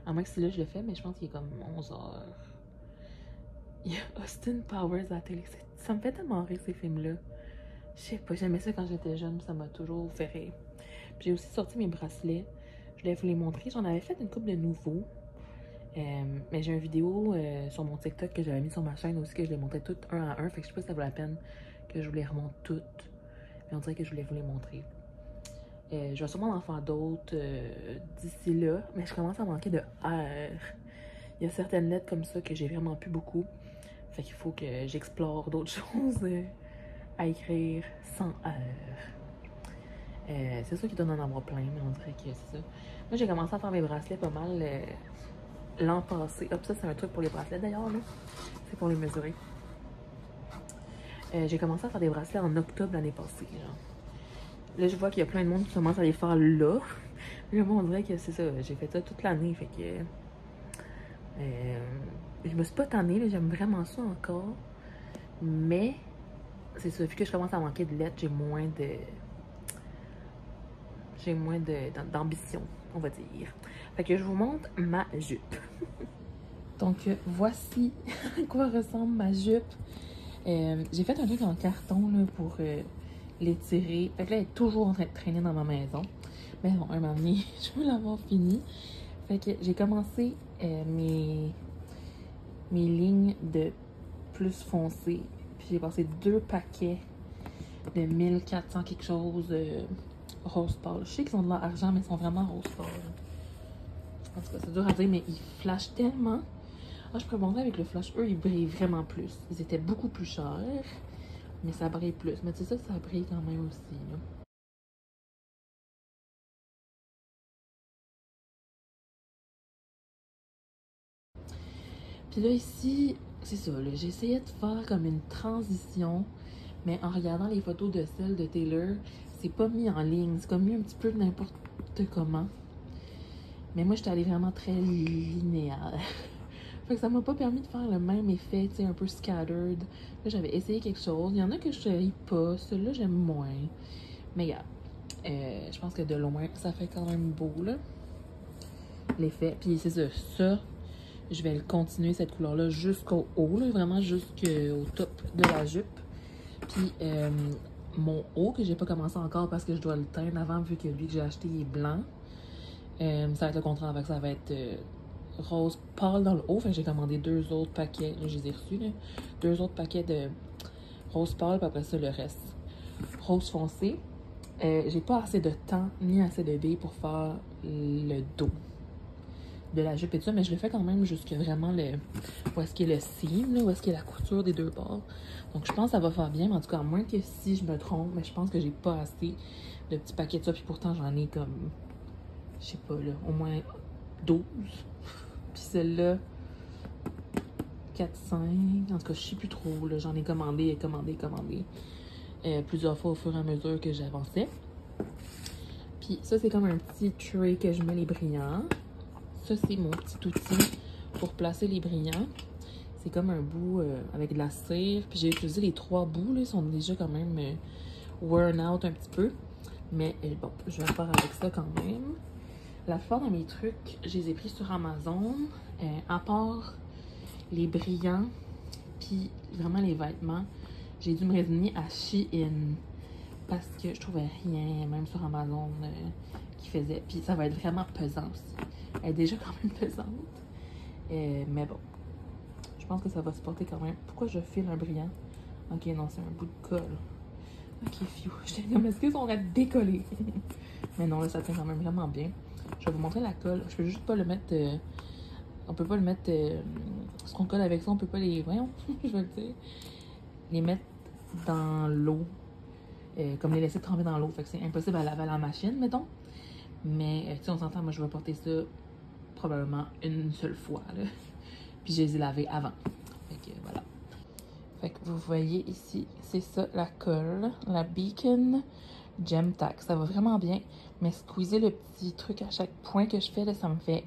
À moins que si là, je le fais, mais je pense qu'il est comme 11 h. Il y a Austin Powers à la télé. Ça me fait tellement rire, ces films-là. Je sais pas, j'aimais ça quand j'étais jeune, ça m'a toujours fait rire. J'ai aussi sorti mes bracelets. Je voulais vous les montrer. J'en avais fait une couple de nouveaux. Mais j'ai une vidéo sur mon TikTok que j'avais mis sur ma chaîne aussi, que je les montais toutes un à un. Fait que je sais pas si ça vaut la peine que je vous les remonte toutes. Mais on dirait que je voulais vous les montrer. Je vais sûrement en faire d'autres d'ici là. Mais je commence à manquer de R. Il y a certaines lettres comme ça que j'ai vraiment plus beaucoup. Fait qu'il faut que j'explore d'autres choses à écrire sans R. C'est sûr qu'il doit en avoir plein, mais on dirait que c'est ça. Moi, j'ai commencé à faire mes bracelets pas mal l'an passé. Hop, ça, c'est un truc pour les bracelets d'ailleurs, là. C'est pour les mesurer. J'ai commencé à faire des bracelets en octobre l'année passée, genre. Là, je vois qu'il y a plein de monde qui commence à les faire là. Mais moi, on dirait que c'est ça. J'ai fait ça toute l'année, fait que... je me suis pas tannée, là. J'aime vraiment ça encore. Mais, c'est ça. Vu que je commence à manquer de lettres, j'ai moins d'ambition, on va dire. Fait que je vous montre ma jupe. Donc, voici à quoi ressemble ma jupe. J'ai fait un truc en carton là, pour l'étirer. Fait que là, elle est toujours en train de traîner dans ma maison. Mais bon, un moment donné, je veux l'avoir fini. Fait que j'ai commencé mes lignes de plus foncé. Puis j'ai passé 2 paquets de 1400 quelque chose rose pâle. Je sais qu'ils ont de l'argent, mais ils sont vraiment rose pâle. En tout cas, c'est dur à dire, mais ils flashent tellement. Ah, je pourrais montrer avec le flash. Eux, ils brillent vraiment plus. Ils étaient beaucoup plus chers, mais ça brille plus. Mais tu sais, ça brille quand même aussi, là. Puis là, ici, c'est ça, là. J'essayais de faire comme une transition, mais en regardant les photos de celle de Taylor, c'est pas mis en ligne. C'est comme mis un petit peu n'importe comment. Mais moi, j'étais allée vraiment très linéaire. Fait que ça m'a pas permis de faire le même effet, tu sais, un peu scattered. Là, j'avais essayé quelque chose. Il y en a que je ne pas. Celui-là, j'aime moins. Mais regarde, je pense que de loin, ça fait quand même beau, là. l'effet. Puis c'est ça, je vais le continuer cette couleur-là jusqu'au haut, là, vraiment jusqu'au top de la jupe. Puis mon haut que j'ai pas commencé encore parce que je dois le teindre avant vu que lui que j'ai acheté il est blanc. Ça va être le contraire, avec ça va être rose pâle dans le haut. Fait que j'ai commandé 2 autres paquets, là, je les ai reçus, là. 2 autres paquets de rose pâle, puis après ça le reste rose foncé. J'ai pas assez de temps ni assez de billes pour faire le dos de la jupe et tout ça, mais je le fais quand même jusque vraiment où est-ce qu'il y a le seam, là, où est-ce qu'il y a la couture des 2 bords. Donc je pense que ça va faire bien, mais en tout cas, à moins que si je me trompe, mais je pense que j'ai pas assez de petits paquets de ça, puis pourtant j'en ai comme, je sais pas, là, au moins 12. Puis celle-là, 4, 5, en tout cas, je sais plus trop, là, j'en ai commandé plusieurs fois au fur et à mesure que j'avançais. Puis ça, c'est comme un petit tray que je mets les brillants. Ça, c'est mon petit outil pour placer les brillants. C'est comme un bout avec de la cire. Puis j'ai utilisé les 3 bouts, là, ils sont déjà quand même worn out un petit peu. Mais bon, je vais faire avec ça quand même. La plupart de mes trucs, je les ai pris sur Amazon. À part les brillants, puis vraiment les vêtements, j'ai dû me résigner à Shein. Parce que je trouvais rien, même sur Amazon, qui faisait. Puis ça va être vraiment pesant aussi. Elle est déjà quand même pesante. Mais bon, je pense que ça va se porter quand même. Pourquoi je file un brillant? Ok, non, c'est un bout de colle. Ok, fiou. J'étais comme, est-ce qu'ils sont à décoller? Mais non, là, ça tient quand même vraiment bien. Je vais vous montrer la colle. Je peux juste pas le mettre... on peut pas le mettre... ce qu'on colle avec ça, on peut pas les... Voyons, je vais le dire. Les mettre dans l'eau. Comme les laisser tremper dans l'eau. Fait que c'est impossible à laver à la machine, mettons. Mais, tu sais, on s'entend, moi, je vais porter ça probablement une seule fois, là. Puis, je les ai lavés avant. Fait que, voilà. Fait que vous voyez ici, c'est ça, la colle. La Beacon Gem Tack. Ça va vraiment bien. Mais squeezer le petit truc à chaque point que je fais, là, ça me fait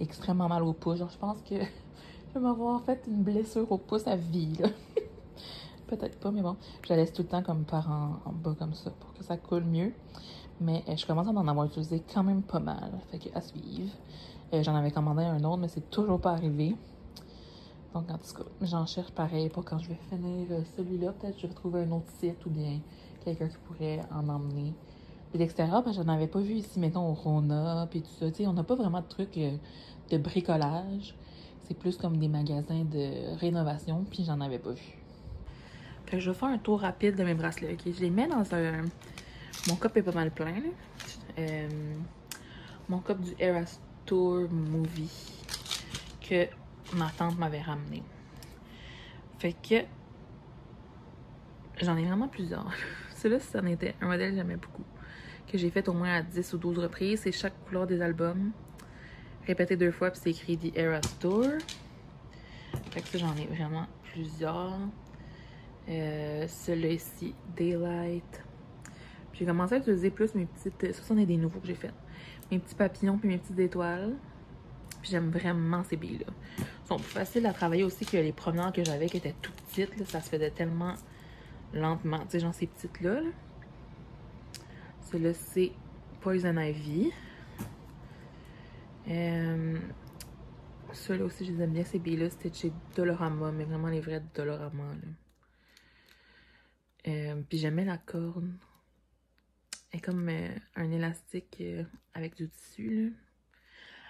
extrêmement mal au pouce. Genre, je pense que je vais m'avoir fait une blessure au pouce à vie, là. Peut-être pas, mais bon. Je la laisse tout le temps comme par en bas comme ça pour que ça coule mieux. Mais je commence à en avoir utilisé quand même pas mal. Fait que à suivre. J'en avais commandé un autre, mais c'est toujours pas arrivé. Donc en tout cas, j'en cherche pareil pour quand je vais finir celui-là. Peut-être que je vais trouver un autre site ou bien quelqu'un qui pourrait en emmener de l'extérieur. Parce que j'en avais pas vu ici, mettons, au Rona puis tout ça. Tu sais, on n'a pas vraiment de trucs de bricolage. C'est plus comme des magasins de rénovation, puis j'en avais pas vu. Fait que je vais faire un tour rapide de mes bracelets. Okay? Je les mets dans un... Mon cup est pas mal plein. Là. Mon cup du Eras Tour Movie que ma tante m'avait ramené. Fait que j'en ai vraiment plusieurs. Celui-là, c'en était un modèle que j'aimais beaucoup. Que j'ai fait au moins à 10 ou 12 reprises. C'est chaque couleur des albums. Répété 2 fois, puis c'est écrit The Eras Tour. Fait que ça, j'en ai vraiment plusieurs. Celui-là ici, Daylight. J'ai commencé à utiliser plus mes petites... Ça, c'en est des nouveaux que j'ai fait. Mes petits papillons puis mes petites étoiles. Puis j'aime vraiment ces billes-là. Ils sont plus faciles à travailler aussi que les premières que j'avais qui étaient tout petites. Là. Ça se faisait tellement lentement. Tu sais, genre ces petites-là. Là. Celle-là, c'est Poison Ivy. Ceux-là aussi, je les aime bien. Ces billes-là, c'était chez Dolorama. Mais vraiment les vrais Dolorama. Là. Puis j'aimais la corne. Elle est comme un élastique avec du tissu, là.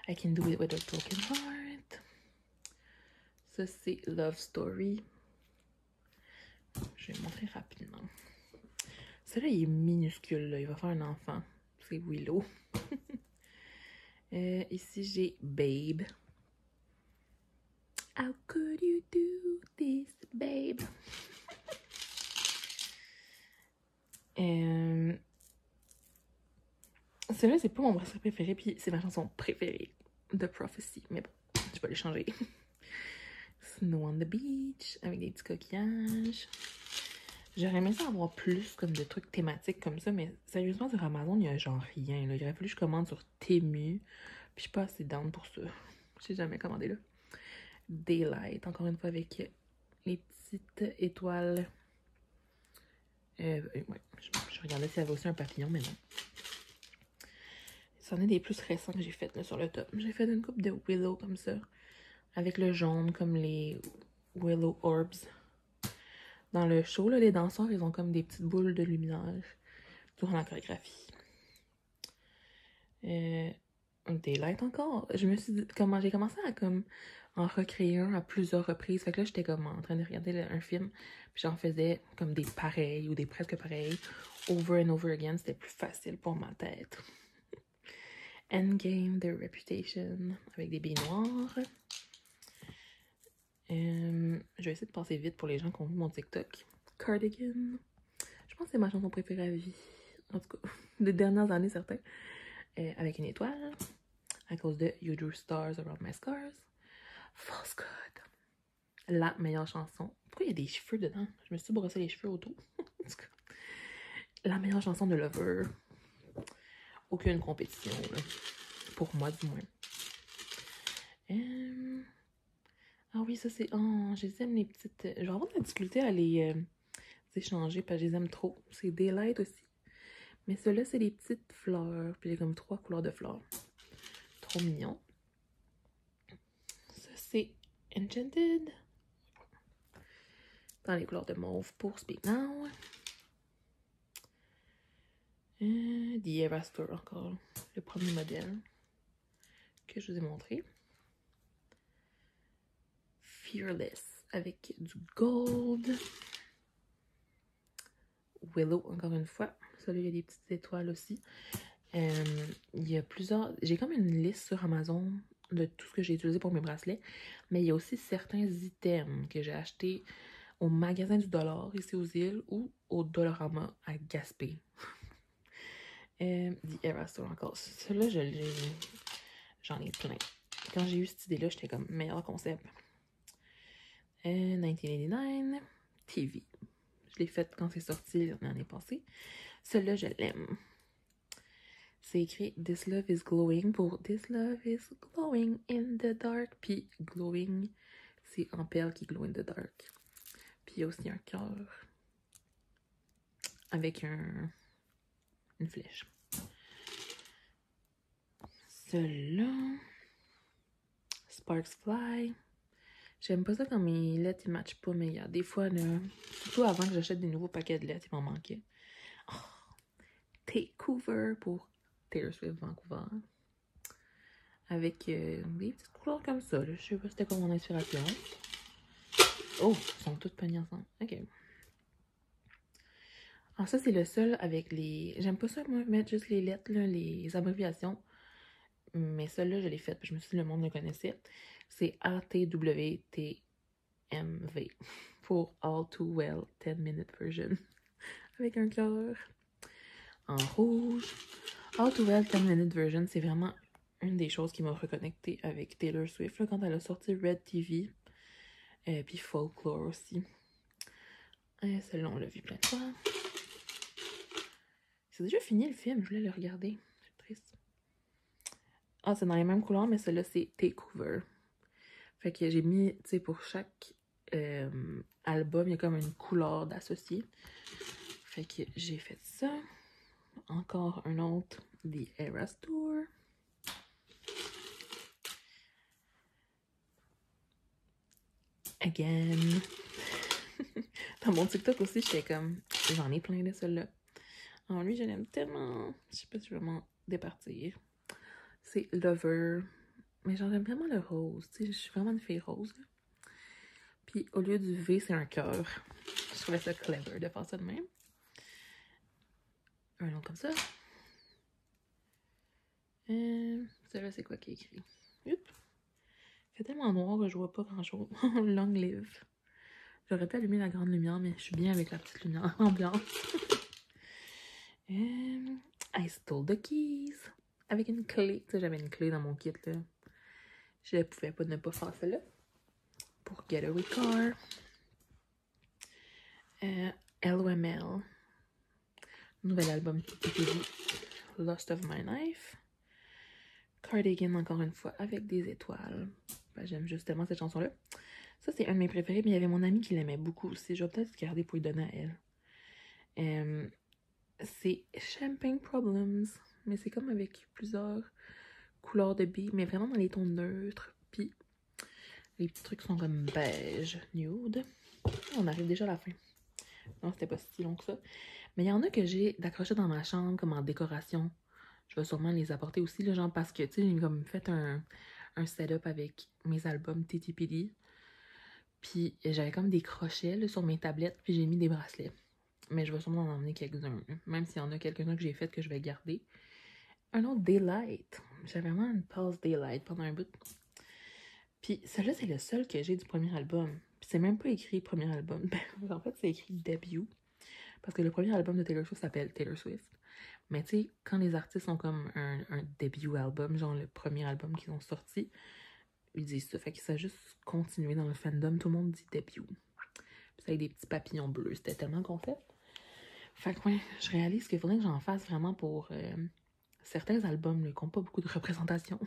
I can do it with a broken heart. Ça, c'est Love Story. Je vais montrer rapidement. Celui-là, il est minuscule, là. Il va faire un enfant. C'est Willow. Ici, j'ai Babe. How could you do this, babe? Celui-là, c'est pas mon bracelet préféré, puis c'est ma chanson préférée de Prophecy. Mais bon, je vais les changer. Snow on the Beach, avec des petits coquillages. J'aurais aimé ça avoir plus comme de trucs thématiques comme ça, mais sérieusement, sur Amazon, il y a genre rien. Là. Il aurait fallu que je commande sur Temu, puis je suis pas assez down pour ça. J'ai jamais commandé là. Daylight, encore une fois, avec les petites étoiles. Ouais, je regardais s'il y avait aussi un papillon, mais non. c'en est des plus récents que j'ai fait là, sur le top. J'ai fait une coupe de Willow comme ça, avec le jaune comme les Willow Orbs. Dans le show, là, les danseurs, ils ont comme des petites boules de luminage durant la chorégraphie. Daylight encore. Je me suis dit, comment j'ai commencé à comme en recréer un à plusieurs reprises. Fait que là, j'étais comme en train de regarder un film, puis j'en faisais comme des pareils ou des presque pareils, over and over again. C'était plus facile pour ma tête. Endgame, The Reputation, avec des billes noires. Je vais essayer de passer vite pour les gens qui ont vu mon TikTok. Cardigan. Je pense que c'est ma chanson préférée à vie. En tout cas, des dernières années, certains. Avec une étoile. À cause de You Drew Stars Around My Scars. False God. La meilleure chanson. Pourquoi il y a des cheveux dedans? Je me suis brossé les cheveux autour. La meilleure chanson de Lover. Aucune compétition, là. Pour moi, du moins. Ah oui, ça c'est... Oh, je les aime les petites... Je vais avoir de la difficulté à les échanger parce que je les aime trop. C'est Daylight aussi. Mais ceux-là, c'est des petites fleurs. Puis il y a comme 3 couleurs de fleurs. Trop mignon. Ça, c'est Enchanted. Dans les couleurs de mauve pour Speak Now. The Eras Tour encore. Le premier modèle que je vous ai montré. Fearless avec du gold. Willow, encore une fois. Celui-là, il y a des petites étoiles aussi. Il y a plusieurs... J'ai comme une liste sur Amazon de tout ce que j'ai utilisé pour mes bracelets. Mais il y a aussi certains items que j'ai achetés au magasin du dollar ici aux îles ou au Dollarama à Gaspé. The Eras Tour encore. Celui-là, j'en ai plein. Quand j'ai eu cette idée-là, j'étais comme meilleur concept. 1989 TV. Je l'ai faite quand c'est sorti l'année passée. Celui-là, je l'aime. C'est écrit This Love is Glowing pour This Love is Glowing in the Dark. Puis glowing, c'est en perle qui glow in the dark. Puis il y a aussi un cœur avec une flèche. Celui-là, Sparks Fly. J'aime pas ça quand mes lettres ils matchent pas, mais il y a des fois, là, surtout avant que j'achète des nouveaux paquets de lettres, il m'en manquait. Oh, Takeover pour Taylor Swift Vancouver. Avec des petites couleurs comme ça. Là. Je sais pas c'était quoi mon inspiration. Oh, ils sont toutes pognées ensemble. Ok. Alors ça, c'est le seul avec les... J'aime pas ça, moi, mettre juste les lettres, là, les abréviations. Mais celle-là, je l'ai faite, je me suis dit, le monde le connaissait. C'est ATWTMV pour All Too Well 10-minute version. Avec un cœur en rouge. All Too Well 10-minute version, c'est vraiment une des choses qui m'a reconnectée avec Taylor Swift là, quand elle a sorti Red TV. Puis Folklore aussi. Celle-là, on l'a vu plein de fois. C'est déjà fini le film, je voulais le regarder. C'est triste. Ah, c'est dans les mêmes couleurs, mais celle-là, c'est Takeover. Fait que j'ai mis, tu sais, pour chaque album, il y a comme une couleur d'associé. Fait que j'ai fait ça. Encore un autre, The Eras Tour. Again. Dans mon TikTok aussi, j'étais comme, j'en ai plein de ceux-là. Alors lui, je l'aime tellement. Je sais pas si je vais m'en départir. C'est Lover. Mais j'aime vraiment le rose. Tu sais, je suis vraiment une fille rose. Là. Puis au lieu du V, c'est un cœur. Je trouvais ça clever de faire ça de même. Un autre comme ça. Celui-là, c'est quoi qui est écrit? Oups. Il fait tellement noir que je vois pas grand-chose. Long live. J'aurais pu allumer la grande lumière, mais je suis bien avec la petite lumière ambiante. I stole the keys. Avec une clé. Tu sais, j'avais une clé dans mon kit, là. Je ne pouvais pas ne pas faire celle-là. Pour Getaway Car. LOML. Nouvel album TTV. Lost of My Life. Cardigan, encore une fois, avec des étoiles. Ben, j'aime justement cette chanson-là. Ça, c'est un de mes préférés, mais il y avait mon amie qui l'aimait beaucoup aussi. Je vais peut-être garder pour lui donner à elle. C'est Champagne Problems mais c'est comme avec plusieurs couleurs de billes, mais vraiment dans les tons neutres. Puis les petits trucs sont comme beige, nude. On arrive déjà à la fin. Non, c'était pas si long que ça. Mais il y en a que j'ai d'accrocher dans ma chambre comme en décoration. Je vais sûrement les apporter aussi, là, genre parce que, tu sais, j'ai comme fait un setup avec mes albums TTPD. Puis j'avais comme des crochets là, sur mes tablettes, puis j'ai mis des bracelets. Mais je vais sûrement en emmener quelques-uns, même s'il y en a quelques-uns que j'ai fait que je vais garder. Un autre Daylight. J'avais vraiment une pause Daylight pendant un bout. Puis celui-là, c'est le seul que j'ai du premier album. Puis c'est même pas écrit premier album. En fait, c'est écrit debut. Parce que le premier album de Taylor Swift s'appelle Taylor Swift. Mais tu sais, quand les artistes ont comme un debut album, genre le premier album qu'ils ont sorti, ils disent ça. Fait que ça a juste continué dans le fandom. Tout le monde dit debut. Puis ça avec des petits papillons bleus. C'était tellement concept. Fait que ouais, je réalise qu'il faudrait que j'en fasse vraiment pour certains albums là, qui n'ont pas beaucoup de représentation.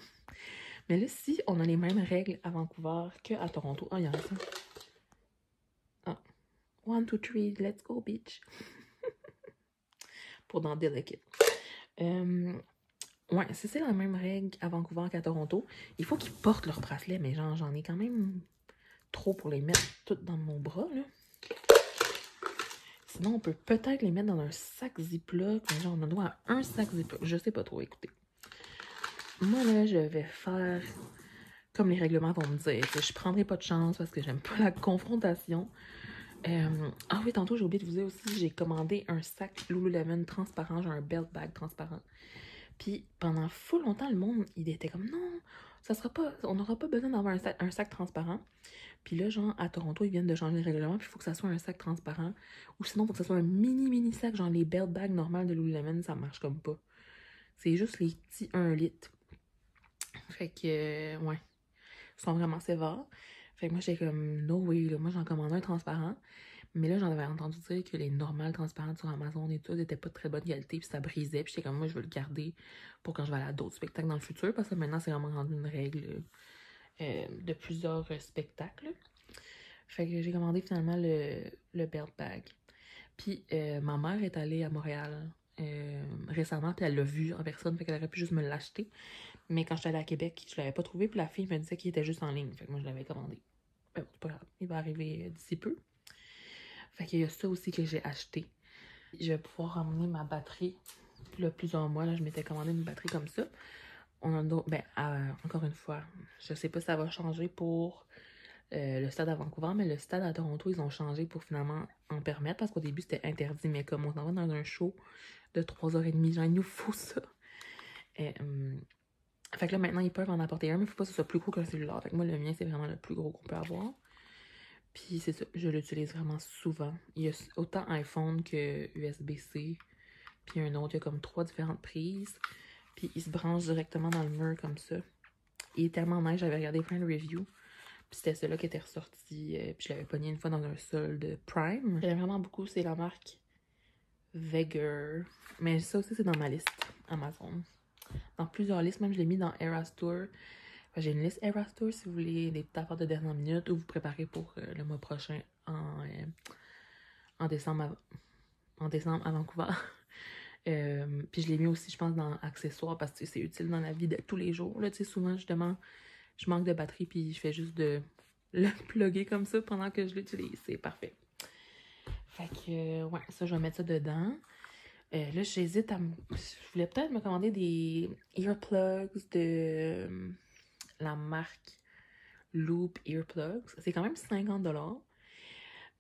Mais là, si on a les mêmes règles à Vancouver qu'à Toronto. Ah, il y en a ça. Ah. 1, 2, 3, let's go, bitch. Pour dans Delicate. Ouais, si c'est la même règle à Vancouver qu'à Toronto, il faut qu'ils portent leur bracelet, mais genre, j'en ai quand même trop pour les mettre toutes dans mon bras, là. Sinon, on peut peut-être les mettre dans un sac Ziploc, mais genre, on a droit à un sac Ziploc. Je sais pas trop, écoutez. Moi, là, je vais faire comme les règlements vont me dire. Je prendrai pas de chance parce que j'aime pas la confrontation. Ah oui, tantôt, j'ai oublié de vous dire aussi, j'ai commandé un sac Lululemon transparent, genre un belt bag transparent. Puis pendant full longtemps, le monde, il était comme non, ça sera pas, on n'aura pas besoin d'avoir un sac transparent. Puis là, genre, à Toronto, ils viennent de changer le règlement, puis il faut que ça soit un sac transparent. Ou sinon, il faut que ça soit un mini sac, genre les belt bags normales de Lululemon, ça marche comme pas. C'est juste les petits 1 litre. Fait que, ouais, ils sont vraiment sévères. Fait que moi, j'étais comme, no way, là, moi, j'en commande un transparent. Mais là, j'en avais entendu dire que les normales transparentes sur Amazon et tout n'étaient pas de très bonne qualité, puis ça brisait. Puis j'étais comme, moi, je veux le garder pour quand je vais aller à d'autres spectacles dans le futur, parce que maintenant, c'est vraiment rendu une règle de plusieurs spectacles. Fait que j'ai commandé finalement le belt bag. Puis ma mère est allée à Montréal récemment, puis elle l'a vu en personne, fait qu'elle aurait pu juste me l'acheter. Mais quand j'étais allée à Québec, je l'avais pas trouvé, puis la fille me disait qu'il était juste en ligne. Fait que moi, je l'avais commandé. Ben, c'est pas grave, il va arriver d'ici peu. Fait qu'il y a ça aussi que j'ai acheté. Je vais pouvoir ramener ma batterie. Puis là, plusieurs mois, là, je m'étais commandé une batterie comme ça. On a ben, encore une fois, je sais pas si ça va changer pour le stade à Vancouver, mais le stade à Toronto, ils ont changé pour finalement en permettre, parce qu'au début, c'était interdit, mais comme on s'en va dans un show de 3h30, genre, il nous faut ça. Fait que là, maintenant, ils peuvent en apporter un, mais il faut pas que ce soit plus gros qu'un cellulaire. Fait que moi, le mien, c'est vraiment le plus gros qu'on peut avoir. Puis c'est ça, je l'utilise vraiment souvent. Il y a autant iPhone que USB-C. Puis un autre, il y a comme 3 différentes prises. Puis il se branche directement dans le mur comme ça. Il est tellement nice, j'avais regardé plein de reviews. Puis c'était celui-là qui était ressorti. Puis je l'avais pogné une fois dans un solde Prime. J'aime vraiment beaucoup, c'est la marque Vegger. Mais ça aussi, c'est dans ma liste Amazon. Dans plusieurs listes, même je l'ai mis dans Eras Tour. J'ai une liste Eras Tour si vous voulez des petites affaires de dernière minute ou vous préparez pour le mois prochain en décembre à Vancouver. Puis je l'ai mis aussi, je pense, dans accessoires parce que c'est utile dans la vie de tous les jours. Là, tu sais, souvent, justement, je manque de batterie puis je fais juste de le plugger comme ça pendant que je l'utilise. C'est parfait. Fait que, ouais, ça, je vais mettre ça dedans. Là, j'hésite à je voulais peut-être me commander des earplugs de la marque Loop Earplugs. C'est quand même 50$.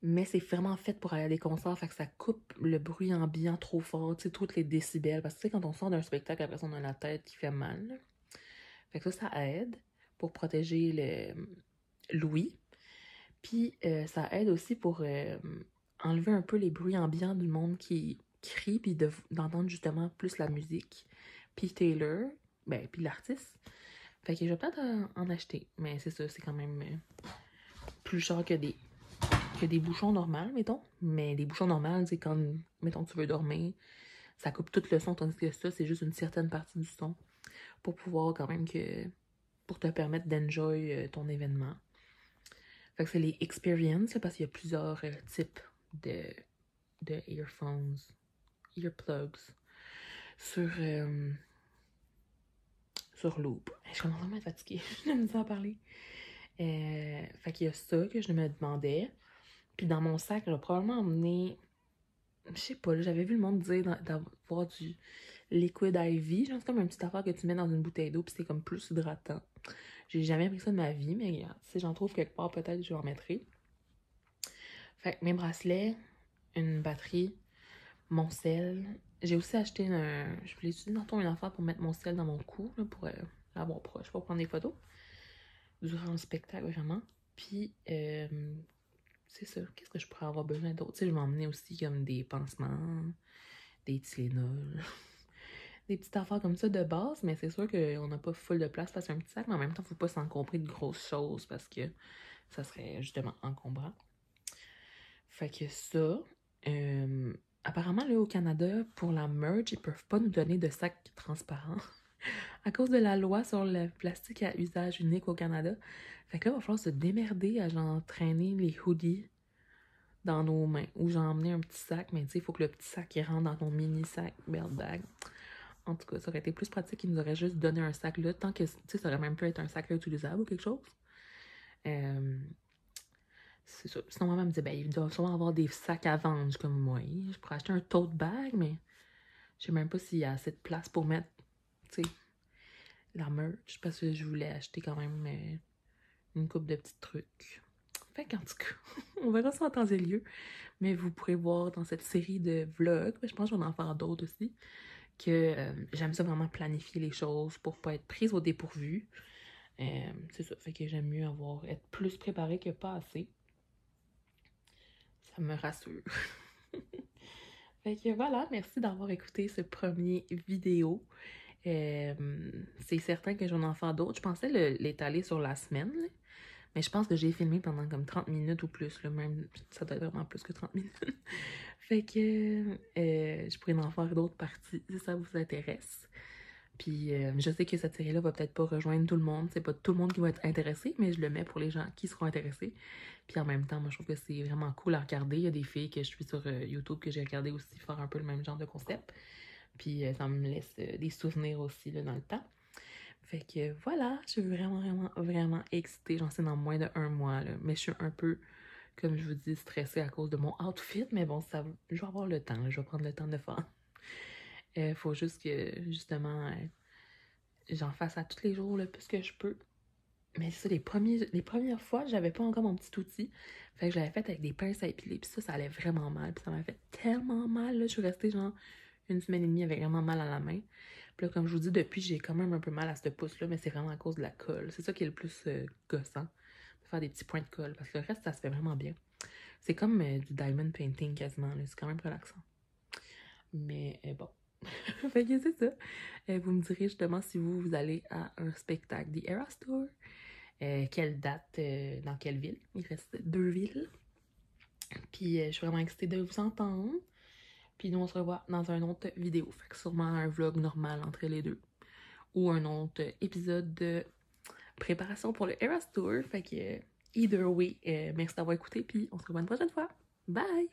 Mais c'est vraiment fait pour aller à des concerts, fait que ça coupe le bruit ambiant trop fort, tu sais, toutes les décibels. Parce que tu sais, quand on sort d'un spectacle, après ça, on a la tête qui fait mal. Fait que ça aide pour protéger l'ouïe. Puis ça aide aussi pour enlever un peu les bruits ambiants du monde qui crie, puis d'entendre justement plus la musique. Puis Taylor, ben, puis l'artiste. Fait que je vais peut-être en acheter. Mais c'est ça, c'est quand même plus cher que des bouchons normaux, mettons. Mais des bouchons normaux, c'est quand, mettons, tu veux dormir, ça coupe tout le son, tandis que ça, c'est juste une certaine partie du son pour pouvoir quand même pour te permettre d'enjoy ton événement. Fait que c'est les experiences, parce qu'il y a plusieurs types de earphones, earplugs sur sur loop. Je commence vraiment à être fatiguée. Je me dis à parler. Fait qu'il y a ça que je me demandais. Puis dans mon sac, j'aurais probablement emmené... Je sais pas, j'avais vu le monde dire d'avoir du liquid IV. Genre, c'est comme une petite affaire que tu mets dans une bouteille d'eau, puis c'est comme plus hydratant. J'ai jamais pris ça de ma vie, mais regarde, si j'en trouve quelque part, peut-être je en mettrai. Fait que mes bracelets, une batterie, mon sel. J'ai aussi acheté je voulais utiliser tantôt une affaire pour mettre mon sel dans mon cou, là, pour l'avoir proche, pour prendre des photos. Durant le spectacle, vraiment. Puis, c'est ça. Qu'est-ce que je pourrais avoir besoin d'autre? Tu sais, je vais emmener aussi comme des pansements, des Tylenol, des petites affaires comme ça de base, mais c'est sûr qu'on n'a pas full de place parce que c'est un petit sac, mais en même temps, il ne faut pas s'encombrer de grosses choses parce que ça serait justement encombrant. Fait que ça. Apparemment, là, au Canada, pour la merch, ils peuvent pas nous donner de sacs transparents à cause de la loi sur le plastique à usage unique au Canada. Fait que là, il va falloir se démerder à genre traîner les hoodies dans nos mains. Ou genre emmener un petit sac, mais tu sais, il faut que le petit sac il rentre dans ton mini sac belt bag. En tout cas, ça aurait été plus pratique qu'ils nous auraient juste donné un sac là, tant que, tu sais, ça aurait même pu être un sac réutilisable ou quelque chose. C'est ça. Sinon, maman me disait, ben, ils doivent sûrement avoir des sacs à vendre. Comme moi, je pourrais acheter un tote bag, mais je sais même pas s'il y a assez de place pour mettre, tu sais, la merch, parce que je voulais acheter quand même une couple de petits trucs. Fait qu'en tout cas, on verra ça en temps et lieu. Mais vous pourrez voir dans cette série de vlogs, je pense que j'en en faire d'autres aussi, que j'aime ça vraiment planifier les choses pour pas être prise au dépourvu. C'est ça, fait que j'aime mieux être plus préparée que pas assez. Ça me rassure. Fait que voilà, merci d'avoir écouté ce premier vidéo. C'est certain que j'en en faire d'autres. Je pensais l'étaler sur la semaine, là. Mais je pense que j'ai filmé pendant comme 30 minutes ou plus. Là, même, ça doit être vraiment plus que 30 minutes. Fait que je pourrais en faire d'autres parties si ça vous intéresse. Puis je sais que cette série-là va peut-être pas rejoindre tout le monde. C'est pas tout le monde qui va être intéressé, mais je le mets pour les gens qui seront intéressés. Puis en même temps, moi je trouve que c'est vraiment cool à regarder. Il y a des filles que je suis sur YouTube que j'ai regardé aussi faire un peu le même genre de concept. Puis ça me laisse des souvenirs aussi là, dans le temps. Fait que voilà, je suis vraiment excitée. J'en sais dans moins d'1 mois, là. Mais je suis un peu, comme je vous dis, stressée à cause de mon outfit. Mais bon, je vais avoir le temps, là. Je vais prendre le temps de faire. Faut juste que, justement, j'en fasse à tous les jours le plus que je peux. Mais c'est ça, les premières fois, j'avais pas encore mon petit outil. Fait que je l'avais fait avec des pinces à épiler. Puis ça allait vraiment mal. Puis ça m'a fait tellement mal, là. Je suis restée genre 1 semaine et demie avec vraiment mal à la main. Puis là, comme je vous dis, depuis, j'ai quand même un peu mal à ce pouce-là, mais c'est vraiment à cause de la colle. C'est ça qui est le plus gossant, de faire des petits points de colle, parce que le reste, ça se fait vraiment bien. C'est comme du diamond painting quasiment, c'est quand même relaxant. Mais bon, fait que c'est ça. Vous me direz justement si vous allez à un spectacle des Eras Tour. Quelle date, dans quelle ville. Il reste 2 villes. Puis je suis vraiment excitée de vous entendre. Puis nous, on se revoit dans un autre vidéo. Fait que sûrement un vlog normal entre les deux. Ou un autre épisode de préparation pour le Eras Tour. Fait que, either way, merci d'avoir écouté. Puis on se revoit une prochaine fois. Bye!